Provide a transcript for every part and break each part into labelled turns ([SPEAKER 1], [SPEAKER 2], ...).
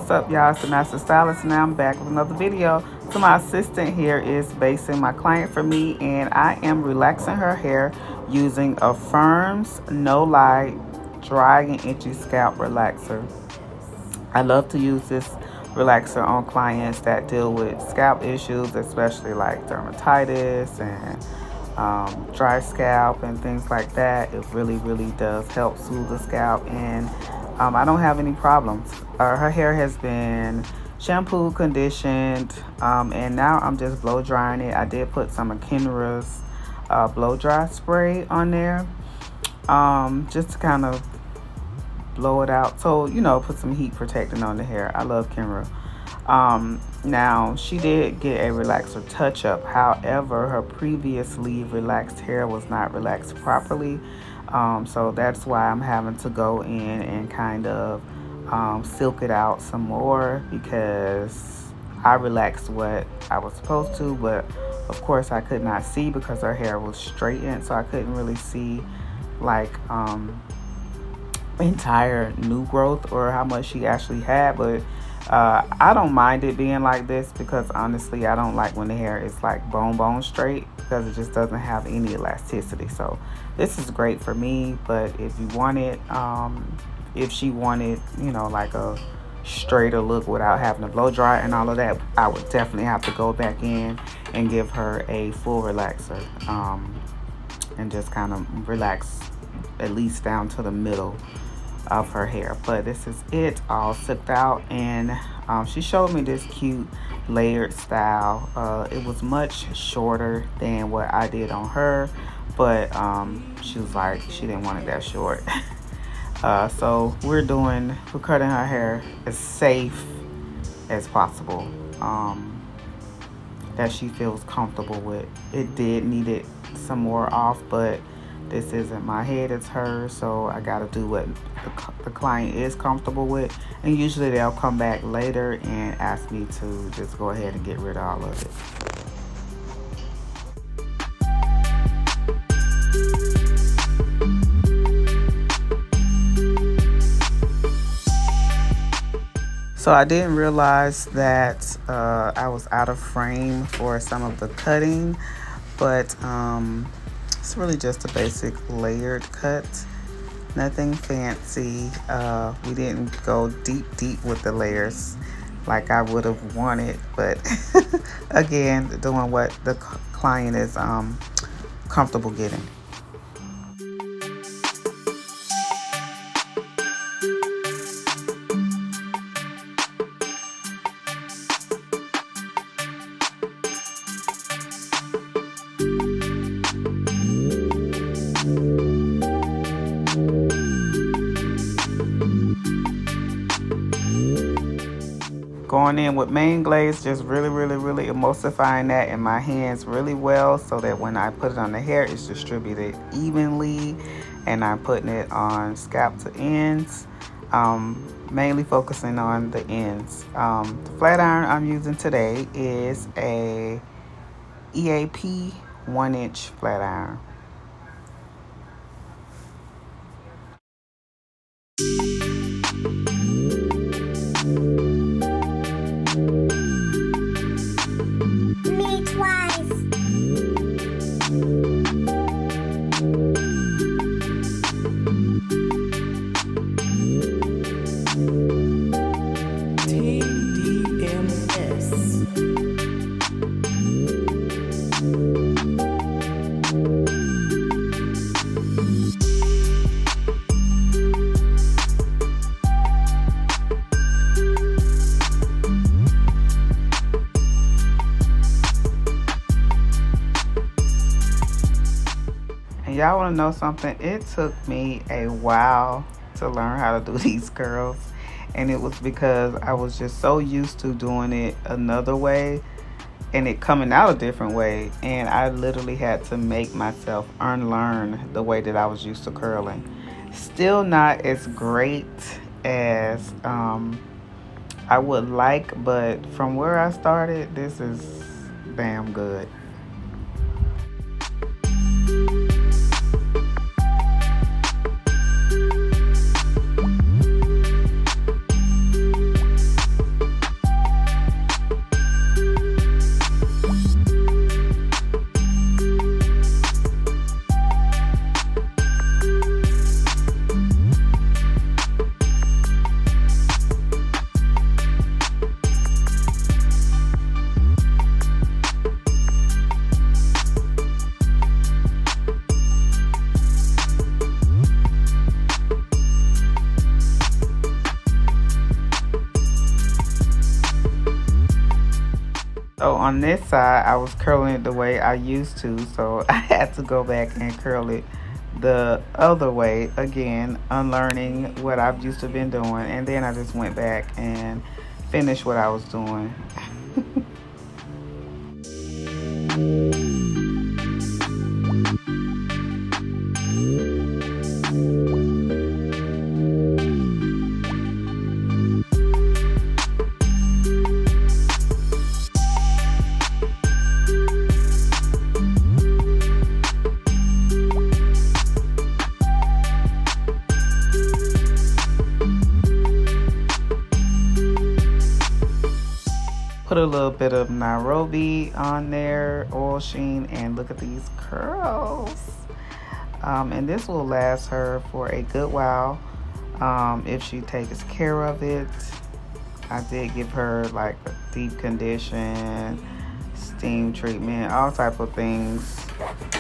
[SPEAKER 1] What's up, y'all? It's the Master Stylist, and now I'm back with another video. So my assistant here is basing my client for me, and I am relaxing her hair using a Firm's No Light Dry and Itchy Scalp Relaxer. I love to use this relaxer on clients that deal with scalp issues, especially like dermatitis and dry scalp and things like that. It really does help soothe the scalp, and I don't have any problems. Her hair has been shampooed, conditioned, and now I'm just blow drying it. I did put some of Kenra's blow dry spray on there, just to kind of blow it out, so put some heat protecting on the hair. I love Kenra. Now she did get a relaxer touch up, however her previously relaxed hair was not relaxed properly, so that's why I'm having to go in and kind of silk it out some more, because I relaxed what I was supposed to, but of course I could not see because her hair was straightened, so I couldn't really see like entire new growth or how much she actually had. But I don't mind it being like this, because honestly I don't like when the hair is like bone straight, because it just doesn't have any elasticity. So this is great for me, but if you want it, if she wanted like a straighter look without having to blow dry and all of that, I would definitely have to go back in and give her a full relaxer, and just kind of relax at least down to the middle of her hair. But this is it all sipped out, and she showed me this cute layered style. It was much shorter than what I did on her, but she was like she didn't want it that short. So we're cutting her hair as safe as possible, that she feels comfortable with. It did need it some more off, but this isn't my head, it's hers, so I gotta do what the client is comfortable with. And usually they'll come back later and ask me to just go ahead and get rid of all of it. So I didn't realize that I was out of frame for some of the cutting, but it's really just a basic layered cut, nothing fancy. We didn't go deep with the layers like I would have wanted, but again, doing what the client is comfortable getting. Going in with main glaze, just really emulsifying that in my hands really well, so that when I put it on the hair, it's distributed evenly, and I'm putting it on scalp to ends, mainly focusing on the ends. The flat iron I'm using today is a EAP 1-inch flat iron. Y'all want to know something? It took me a while to learn how to do these curls, and it was because I was just so used to doing it another way and it coming out a different way, and I literally had to make myself unlearn the way that I was used to curling. Still not as great as I would like, but from where I started, this is damn good. on this side, I was curling it the way I used to, so I had to go back and curl it the other way again, unlearning what I've used to been doing, and then I just went back and finished what I was doing. Put a little bit of Nairobi on there, oil sheen, and look at these curls. And this will last her for a good while if she takes care of it. I did give her like a deep condition, steam treatment, all type of things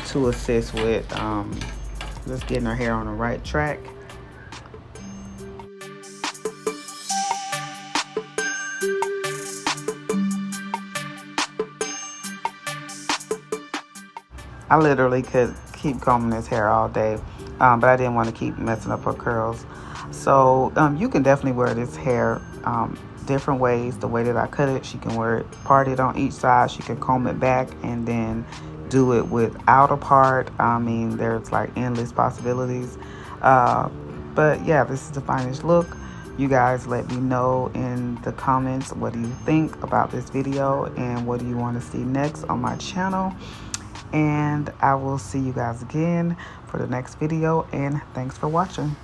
[SPEAKER 1] to assist with just getting her hair on the right track. I literally could keep combing this hair all day, but I didn't want to keep messing up her curls. So you can definitely wear this hair different ways. The way that I cut it, she can wear it parted on each side. She can comb it back and then do it without a part. I mean, there's like endless possibilities. But yeah, this is the finished look. You guys let me know in the comments, what do you think about this video and what do you want to see next on my channel. And I will see you guys again for the next video, and thanks for watching.